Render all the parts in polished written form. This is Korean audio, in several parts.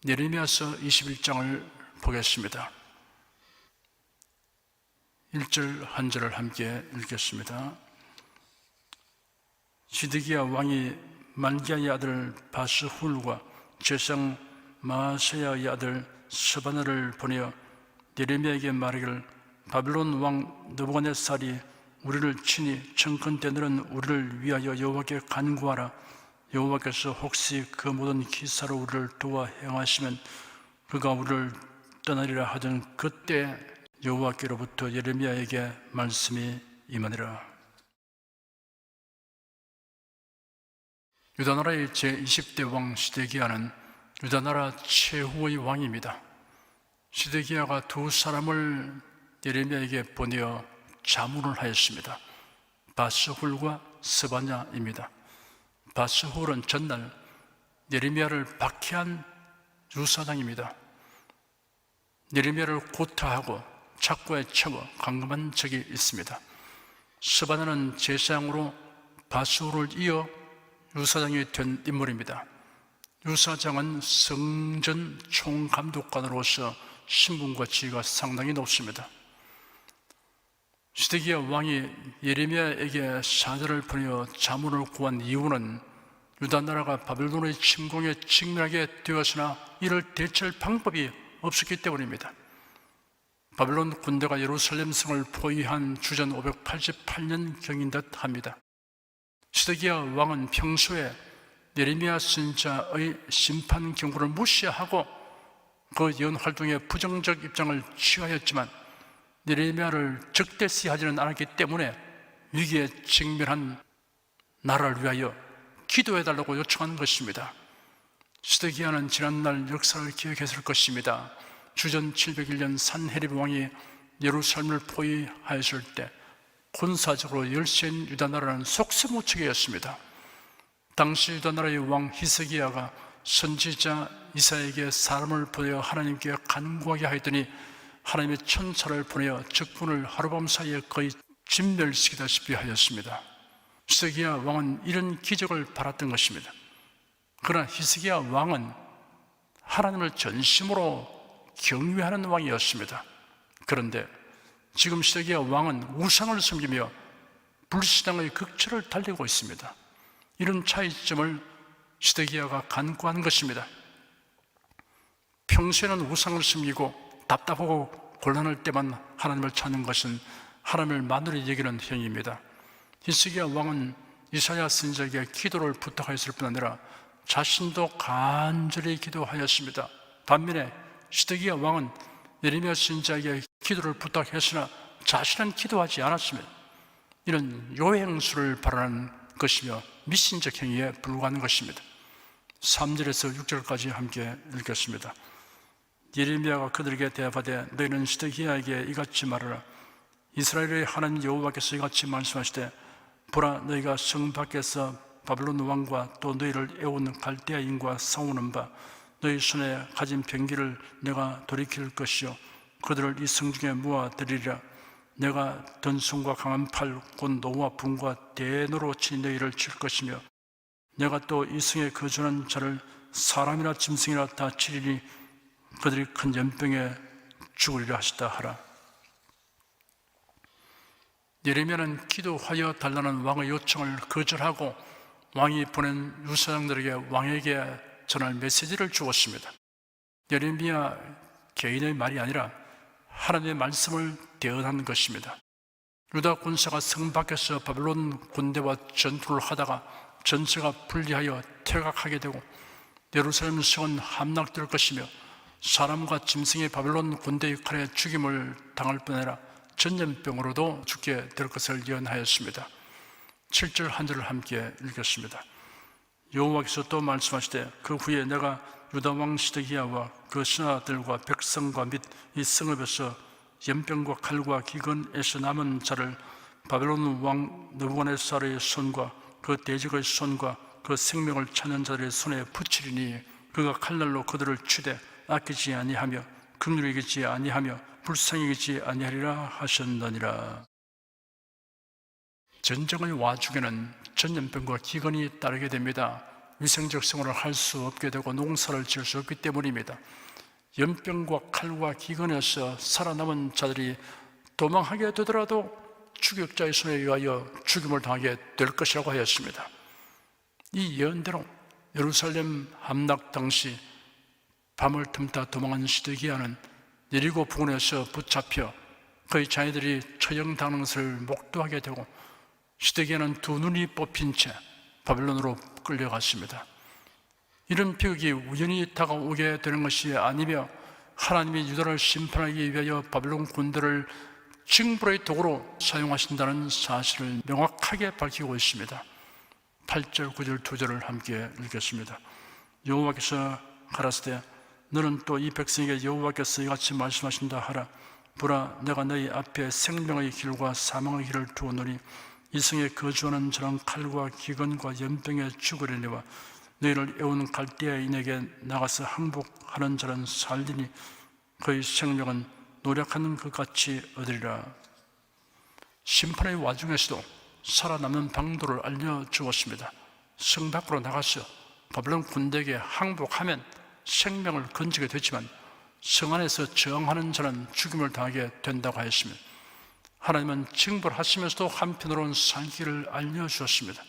예레미야서 21장을 보겠습니다. 1절 한 절을 함께 읽겠습니다. 시드기야 왕이 말기야의 아들 바스훌과 제상 마아세야의 아들 스바나를 보내어 예레미야에게 말하기를 바벨론 왕 느부갓네살이 우리를 치니 청컨대들은 우리를 위하여 여호와께 간구하라. 여호와께서 혹시 그 모든 기사로 우리를 도와 행하시면 그가 우리를 떠나리라 하던 그때 여호와께로부터 예레미야에게 말씀이 임하니라. 유다나라의 제20대 왕 시드기야는 유다나라 최후의 왕입니다. 시드기야가 두 사람을 예레미야에게 보내어 자문을 하였습니다. 바스훌과 스바냐입니다. 바스훌은 전날 예레미야를 박해한 유사장입니다. 예레미야를 고타하고 착고에 채워 감금한 적이 있습니다. 스바냐는 제사장으로 바스훌을 이어 유사장이 된 인물입니다. 유사장은 성전 총감독관으로서 신분과 지위가 상당히 높습니다. 시드기야 왕이 예레미야에게 사자를 보내어 자문을 구한 이유는 유다 나라가 바벨론의 침공에 직면하게 되었으나 이를 대처할 방법이 없었기 때문입니다. 바벨론 군대가 예루살렘 성을 포위한 주전 588년경인 듯 합니다. 시드기야 왕은 평소에 예레미야 선지자의 심판 경고를 무시하고 그 예언 활동에 부정적 입장을 취하였지만 예레미야를 적대시하지는 않았기 때문에 위기에 직면한 나라를 위하여 기도해달라고 요청한 것입니다. 시드기야는 지난날 역사를 기억했을 것입니다. 주전 701년 산헤립 왕이 예루살렘을 포위하였을 때 군사적으로 열세인 유다 나라는 속수무책이었습니다. 당시 유다 나라의 왕 히스기야가 선지자 이사야에게 사람을 보내어 하나님께 간구하게 하였더니 하나님의 천사를 보내어 적군을 하룻밤 사이에 거의 진멸시키다시피 하였습니다. 히스기야 왕은 이런 기적을 바랐던 것입니다. 그러나 히스기야 왕은 하나님을 전심으로 경외하는 왕이었습니다. 그런데 지금 시드기야 왕은 우상을 섬기며 불신앙의 극처를 달리고 있습니다. 이런 차이점을 시드기야가 간구한 것입니다. 평소에는 우상을 섬기고 답답하고 곤란할 때만 하나님을 찾는 것은 하나님을 만으로 여기는 행위입니다. 히스기야 왕은 이사야 선지자에게 기도를 부탁하였을 뿐 아니라 자신도 간절히 기도하였습니다. 반면에 시드기야 왕은 예레미야 선지자에게 기도를 부탁했으나 자신은 기도하지 않았으며 이런 요행수를 바라는 것이며 미신적 행위에 불과한 것입니다. 3절에서 6절까지 함께 읽겠습니다. 예레미야가 그들에게 대답하되 너희는 시드기야에게 이같이 말하라. 이스라엘의 하나님 여호와께서 이같이 말씀하시되 보라, 너희가 성 밖에서 바벨론 왕과 또 너희를 애워온 갈대아인과 싸우는 바 너희 손에 가진 병기를 내가 돌이킬 것이요 그들을 이 성 중에 모아들이리라. 내가 든손과 강한 팔 곧 노와 분과 대노로 친 너희를 칠 것이며 내가 또 이 성에 거주하는 자를 사람이나 짐승이나 다 치리니 그들이 큰 연병에 죽으리라 하시다 하라. 예레미야는 기도하여 달라는 왕의 요청을 거절하고 왕이 보낸 유사장들에게 왕에게 전할 메시지를 주었습니다. 예레미야 개인의 말이 아니라 하나님의 말씀을 대언한 것입니다. 유다 군사가 성 밖에서 바벨론 군대와 전투를 하다가 전세가 분리하여 퇴각하게 되고 예루살렘 성은 함락될 것이며 사람과 짐승이 바벨론 군대의 칼에 죽임을 당할 뿐 아니라 전염병으로도 죽게 될 것을 예언하였습니다. 7절 한 절을 함께 읽겠습니다. 여호와께서 또 말씀하시되 그 후에 내가 유다 왕 시드기야와 그 신하들과 백성과 및 이 성읍에서 연병과 칼과 기근에서 남은 자를 바벨론 왕 느부갓네살의 손과 그 대적의 손과 그 생명을 찾는 자들의 손에 붙이리니 그가 칼날로 그들을 치되 아끼지 아니하며 긍휼히 여기지 아니하며 불쌍히 여기지 아니하리라 하셨느니라. 전쟁의 와중에는 전염병과 기근이 따르게 됩니다. 위생적 생활을 할 수 없게 되고 농사를 지을 수 없기 때문입니다. 연병과 칼과 기근에서 살아남은 자들이 도망하게 되더라도 추격자의 손에 의하여 죽임을 당하게 될 것이라고 하였습니다. 이 예언대로 예루살렘 함락 당시 밤을 틈타 도망한 시드기야는 여리고 부근에서 붙잡혀 그의 자녀들이 처형당하는 것을 목도하게 되고 시드기야는 두 눈이 뽑힌 채 바벨론으로 끌려갔습니다. 이런 비극이 우연히 다가오게 되는 것이 아니며 하나님이 유다를 심판하기 위하여 바벨론 군대를 징벌의 도구로 사용하신다는 사실을 명확하게 밝히고 있습니다. 8절, 9절, 2절을 함께 읽겠습니다. 여호와께서 가라사대 너는 또 이 백성에게 여호와께서 이같이 말씀하신다 하라. 보라, 내가 너희 앞에 생명의 길과 사망의 길을 두었노니 이 성에 거주하는 자는 칼과 기근과 연병에 죽으려니와 너희를 애우는 갈대아인에게 나가서 항복하는 자는 살리니 그의 생명은 노력하는 것 같이 얻으리라. 심판의 와중에서도 살아남는 방도를 알려주었습니다. 성 밖으로 나가서 바벨론 군대에게 항복하면 생명을 건지게 되지만 성 안에서 저항하는 자는 죽임을 당하게 된다고 하였습니다. 하나님은 징벌하시면서도 한편으로는 살기를 알려주었습니다.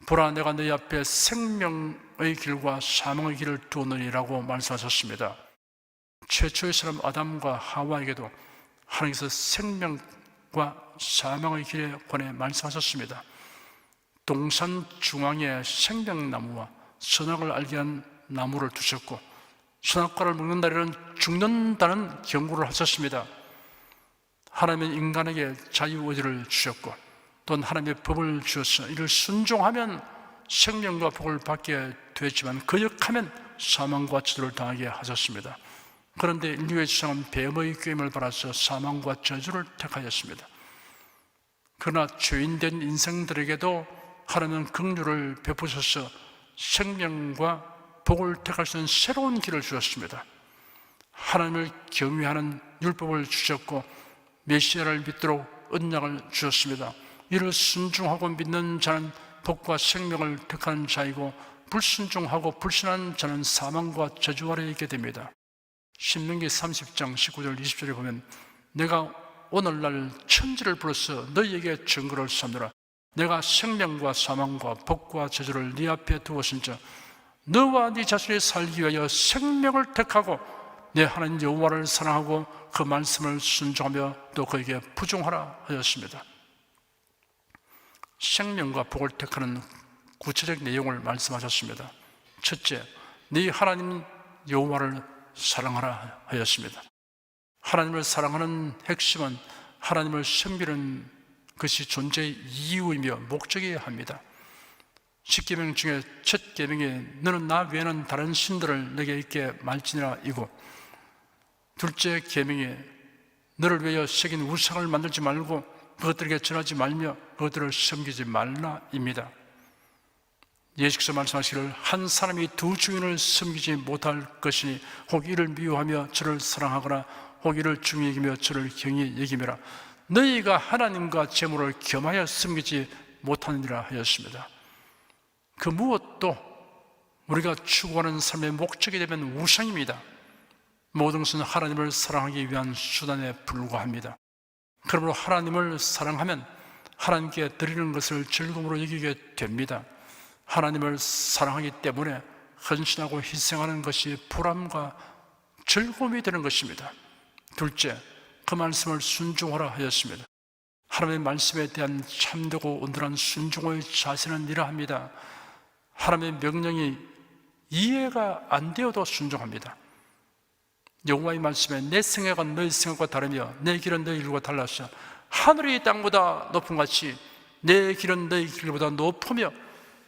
보라, 내가 너희 앞에 생명의 길과 사망의 길을 두었느니라고 말씀하셨습니다. 최초의 사람 아담과 하와에게도 하나님께서 생명과 사망의 길에 관해 말씀하셨습니다. 동산 중앙에 생명나무와 선악을 알게 한 나무를 두셨고 선악과를 먹는 날에는 죽는다는 경고를 하셨습니다. 하나님은 인간에게 자유의지를 주셨고 또한 하나님의 법을 주셔서 이를 순종하면 생명과 복을 받게 되었지만 거역하면 사망과 저주를 당하게 하셨습니다. 그런데 인류의 지상은 뱀의 꾀임을 받아서 사망과 저주를 택하였습니다. 그러나 죄인된 인생들에게도 하나님은 긍휼을 베푸셔서 생명과 복을 택할 수 있는 새로운 길을 주셨습니다. 하나님을 경외하는 율법을 주셨고 메시아를 믿도록 언약을 주셨습니다. 이를 순종하고 믿는 자는 복과 생명을 택하는 자이고 불순종하고 불신한 자는 사망과 저주 아래에 있게 됩니다. 신명기 30장 19절 20절에 보면 내가 오늘날 천지를 불러서 너희에게 증거를 삼노라. 내가 생명과 사망과 복과 저주를 네 앞에 두었은즉 너와 네 자신이 살기 위하여 생명을 택하고 내 하나님 여호와를 사랑하고 그 말씀을 순종하며 또 그에게 부종하라 하였습니다. 생명과 복을 택하는 구체적 내용을 말씀하셨습니다. 첫째, 네 하나님 여호와를 사랑하라 하였습니다. 하나님을 사랑하는 핵심은 하나님을 섬기는 것이 존재의 이유이며 목적이어야 합니다. 10계명 중에 첫 계명이 너는 나 외에는 다른 신들을 내게 있게 말지니라 이고, 둘째 계명이 너를 위하여 새긴 우상을 만들지 말고 그것들에게 절하지 말며 그것들을 섬기지 말라입니다. 예수께서 말씀하시기를 한 사람이 두 주인을 섬기지 못할 것이니 혹 이를 미워하며 저를 사랑하거나 혹 이를 중히 여기며 저를 경히 여기며라. 너희가 하나님과 재물을 겸하여 섬기지 못하느니라 하였습니다. 그 무엇도 우리가 추구하는 삶의 목적이 되면 우상입니다. 모든 것은 하나님을 사랑하기 위한 수단에 불과합니다. 그러므로 하나님을 사랑하면 하나님께 드리는 것을 즐거움으로 여기게 됩니다. 하나님을 사랑하기 때문에 헌신하고 희생하는 것이 보람과 즐거움이 되는 것입니다. 둘째, 그 말씀을 순종하라 하였습니다. 하나님의 말씀에 대한 참되고 온전한 순종의 자세는 이러합니다. 하나님의 명령이 이해가 안 되어도 순종합니다. 여호와의 말씀에 내 생각과 너희 생각과 다르며 내 길은 너희 길과 달라서 하늘이 땅보다 높은 같이 내 길은 너희 길보다 높으며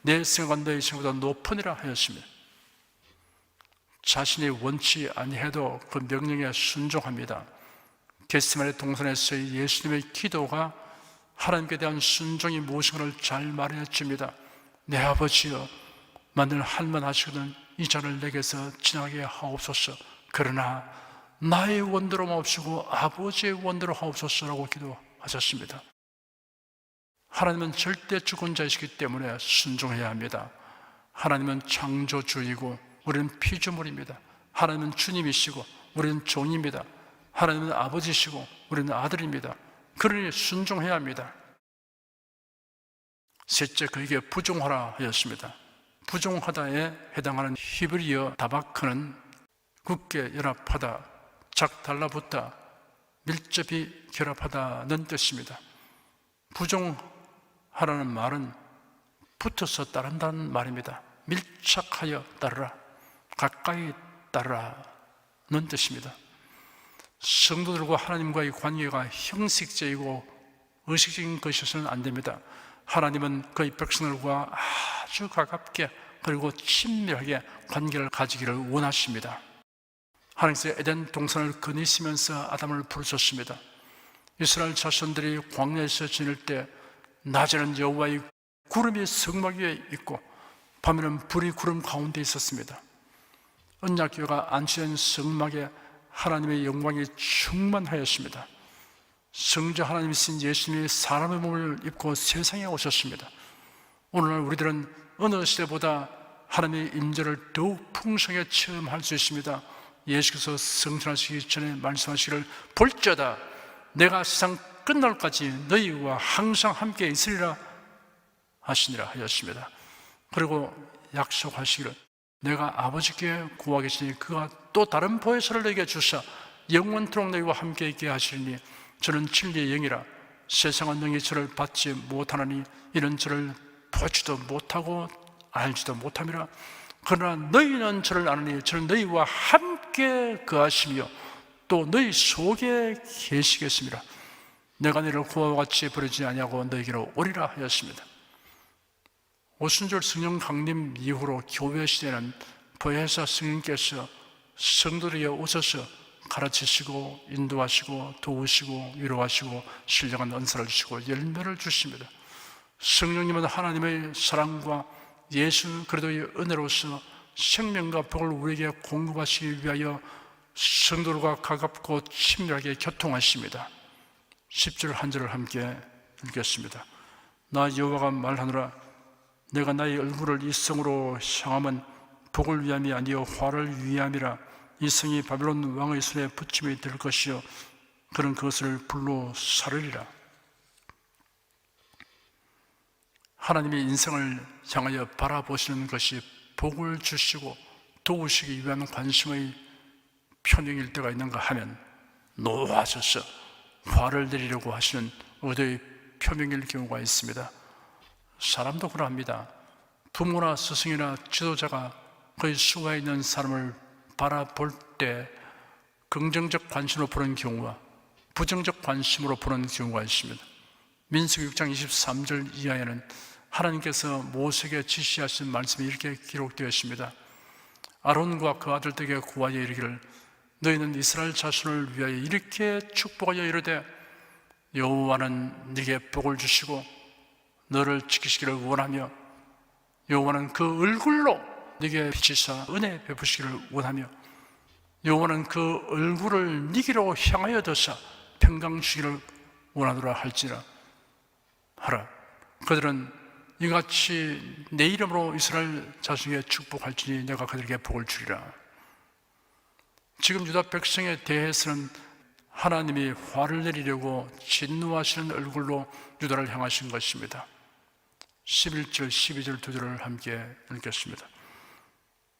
내 생각과 너희 생각보다 높으니라 하였습니다. 자신이 원치 아니해도 그 명령에 순종합니다. 겟세마네 동산에서의 예수님의 기도가 하나님께 대한 순종이 무엇인가를 잘 말해 줍니다. 내 아버지여, 만일 할만하시거든 이 잔을 내게서 지나게 하옵소서. 그러나 나의 원대로 마옵시고 아버지의 원대로 하옵소서라고 기도하셨습니다. 하나님은 절대 주권자이시기 때문에 순종해야 합니다. 하나님은 창조주이고 우리는 피조물입니다. 하나님은 주님이시고 우리는 종입니다. 하나님은 아버지시고 우리는 아들입니다. 그러니 순종해야 합니다. 셋째, 그에게 부종하라 하였습니다. 부종하다에 해당하는 히브리어 다바크는 굳게 연합하다, 작 달라붙다, 밀접히 결합하다는 뜻입니다. 부종하라는 말은 붙어서 따른다는 말입니다. 밀착하여 따르라, 가까이 따르라는 뜻입니다. 성도들과 하나님과의 관계가 형식적이고 의식적인 것이어서는 안 됩니다. 하나님은 그의 백성들과 아주 가깝게 그리고 친밀하게 관계를 가지기를 원하십니다. 하나님께서 에덴 동산을 거니시면서 아담을 부르셨습니다. 이스라엘 자손들이 광야에서 지낼 때 낮에는 여호와의 구름이 성막 위에 있고 밤에는 불이 구름 가운데 있었습니다. 언약궤가 안치된 성막에 하나님의 영광이 충만하였습니다. 성자 하나님이신 예수님이 사람의 몸을 입고 세상에 오셨습니다. 오늘날 우리들은 어느 시대보다 하나님의 임재를 더욱 풍성하게 체험할 수 있습니다. 예수께서 승천하시기 전에 말씀하시기를 볼지어다 내가 세상 끝날까지 너희와 항상 함께 있으리라 하시니라 하였습니다. 그리고 약속하시기를 내가 아버지께 구하겠으니 그가 또 다른 보혜사를 너희에게 주사 영원토록 너희와 함께 있게 하시리니 저는 진리의 영이라 세상은 너희 저를 받지 못하나니 이는 저를 보지도 못하고 알지도 못함이라. 그러나 너희는 저를 아느니 저는 너희와 함께 거하시며 또 너희 속에 계시겠습니다. 내가 너희를 고아와 같이 버리지 아니하고 너희에게로 오리라 하였습니다. 오순절 성령 강림 이후로 교회 시대는 보혜사 성령께서 성도들에게 오셔서 가르치시고 인도하시고 도우시고 위로하시고 신령한 은사를 주시고 열매를 주십니다. 성령님은 하나님의 사랑과 예수 그리스도의 은혜로서 생명과 복을 우리에게 공급하시기 위하여 성도들과 가깝고 친밀하게 교통하십니다. 10절 한 절을 함께 읽겠습니다. 나 여호와가 말하노라 내가 나의 얼굴을 이 성으로 향함은 복을 위함이 아니요 화를 위함이라. 이 성이 바벨론 왕의 손에 붙임이 될 것이요 그는 그것을 불로 사르리라. 하나님의 인생을 향하여 바라보시는 것이 복을 주시고 도우시기 위한 관심의 표명일 때가 있는가 하면 노하셔서 화를 내리려고 하시는 의도의 표명일 경우가 있습니다. 사람도 그러합니다. 부모나 스승이나 지도자가 그의 수하에 있는 사람을 바라볼 때 긍정적 관심으로 보는 경우와 부정적 관심으로 보는 경우가 있습니다. 민수기 6장 23절 이하에는 하나님께서 모세에게 지시하신 말씀이 이렇게 기록되어 있습니다. 아론과 그 아들들에게 구하여 이르기를 너희는 이스라엘 자손을 위하여 이렇게 축복하여 이르되 여호와는 네게 복을 주시고 너를 지키시기를 원하며 여호와는 그 얼굴로 네게 비치사 은혜 베푸시기를 원하며 여호와는 그 얼굴을 네게로 향하여 두사 평강 주기를 원하노라 할지라 하라. 그들은 이같이 내 이름으로 이스라엘 자손에게 축복할지니 내가 그들에게 복을 주리라. 지금 유다 백성에 대해서는 하나님이 화를 내리려고 진노하시는 얼굴로 유다를 향하신 것입니다. 11절, 12절 두 절을 함께 읽겠습니다.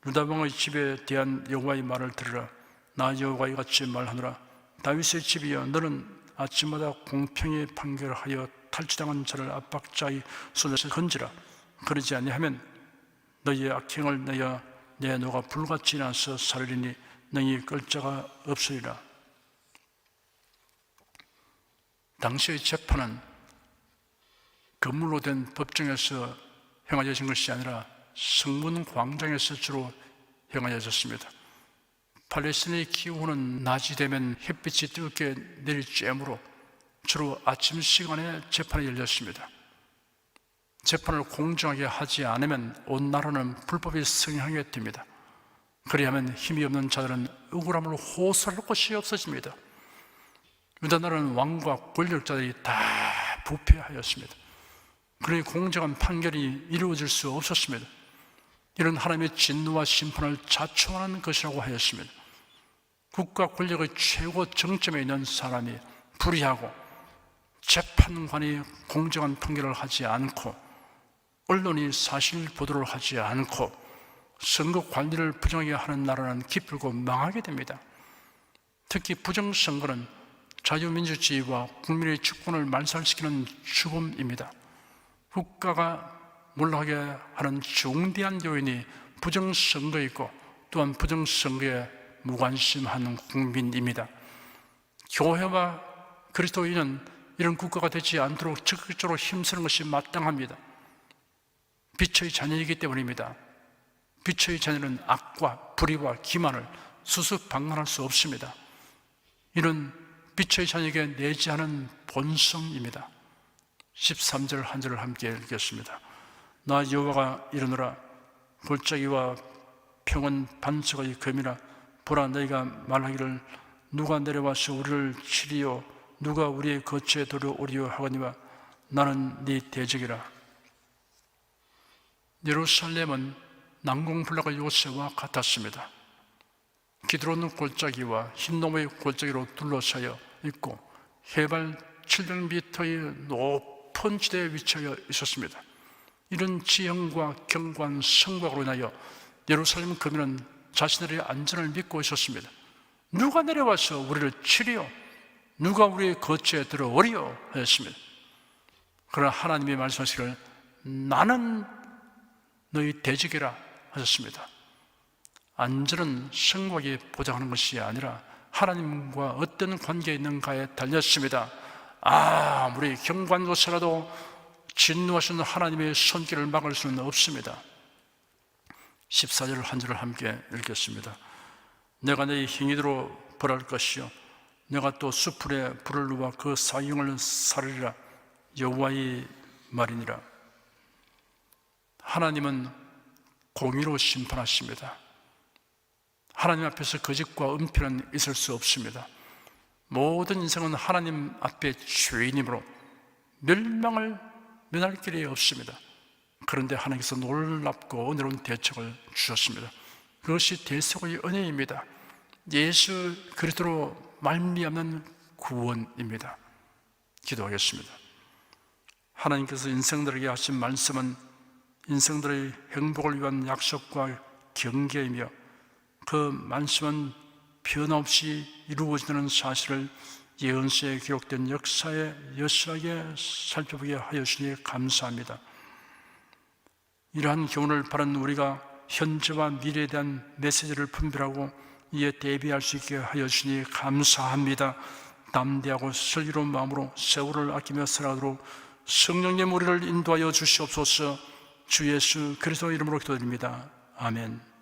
유다 왕의 집에 대한 여호와의 말을 들으라. 나 여호와가 이같이 말하노라. 다윗의 집이여 너는 아침마다 공평히 판결하여 탈취당한 자를 압박자의 손에서 건지라. 그러지 아니하면 너희의 악행을 내어 내 노가 불같이 나서 사르리니 너희 끌 자가 없으리라. 당시의 재판은 건물로 된 법정에서 행하여진 것이 아니라 성문 광장에서 주로 행하여졌습니다. 팔레스타인의 기후는 낮이 되면 햇빛이 뜨겁게 내릴 쬐므로 주로 아침 시간에 재판이 열렸습니다. 재판을 공정하게 하지 않으면 온 나라는 불법이 성행하게 됩니다. 그리하면 힘이 없는 자들은 억울함을 호소할 곳이 없어집니다. 유다 나라는 왕과 권력자들이 다 부패하였습니다. 그러니 공정한 판결이 이루어질 수 없었습니다. 이런 하나님의 진노와 심판을 자초하는 것이라고 하였습니다. 국가 권력의 최고 정점에 있는 사람이 불의하고 재판관이 공정한 판결을 하지 않고 언론이 사실 보도를 하지 않고 선거 관리를 부정하게 하는 나라는 기필코 망하게 됩니다. 특히 부정선거는 자유민주주의와 국민의 주권을 말살시키는 주범입니다. 국가가 몰락하게 하는 중대한 요인이 부정선거이고 또한 부정선거에 무관심한 국민입니다. 교회와 그리스도인은 이런 국가가 되지 않도록 적극적으로 힘쓰는 것이 마땅합니다. 빛의 자녀이기 때문입니다. 빛의 자녀는 악과 불의와 기만을 수수방관할 수 없습니다. 이는 빛의 자녀에게 내재하는 본성입니다. 13절 한 절을 함께 읽겠습니다. 나 여호와가 이르노라. 골짜기와 평은 반석의 검이라. 보라, 너희가 말하기를 누가 내려와서 우리를 치리요 누가 우리의 거처에 들어오리요 하거니와 나는 네 대적이라. 예루살렘은 난공불락의 요새와 같았습니다. 기드론 골짜기와 흰나무의 골짜기로 둘러싸여 있고 해발 700m의 높은 지대에 위치하여 있었습니다. 이런 지형과 경관, 성곽으로 인하여 예루살렘 거민은 자신들의 안전을 믿고 있었습니다. 누가 내려와서 우리를 치리요 누가 우리의 거처에 들어오리요 하였습니다. 그러나 하나님이 말씀하시기를 나는 너희 대적이라 하셨습니다. 안전은 성곽이 보장하는 것이 아니라 하나님과 어떤 관계에 있는가에 달렸습니다. 아무리 경관고사라도 진노하시는 하나님의 손길을 막을 수는 없습니다. 14절 한 절을 함께 읽겠습니다. 내가 내 행위대로 벌할 것이요 내가 또 수풀에 불을 놓아 그 사형을 사르리라. 여호와의 말이니라. 하나님은 공의로 심판하십니다. 하나님 앞에서 거짓과 은폐는 있을 수 없습니다. 모든 인생은 하나님 앞에 죄인이므로 멸망을 면할 길이 없습니다. 그런데 하나님께서 놀랍고 은혜로운 대책을 주셨습니다. 그것이 대속의 은혜입니다. 예수 그리스도로 말미암는 구원입니다. 기도하겠습니다. 하나님께서 인생들에게 하신 말씀은 인생들의 행복을 위한 약속과 경계이며 그 말씀은 변함없이 이루어지는 사실을 예언서에 기록된 역사에 여실하게 살펴보게 하여주시니 감사합니다. 이러한 교훈을 바른 우리가 현재와 미래에 대한 메시지를 분별하고 이에 대비할 수 있게 하여주시니 감사합니다. 담대하고 슬기로운 마음으로 세월을 아끼며 살아가도록 성령님 우리를 인도하여 주시옵소서. 주 예수 그리스도 이름으로 기도드립니다. 아멘.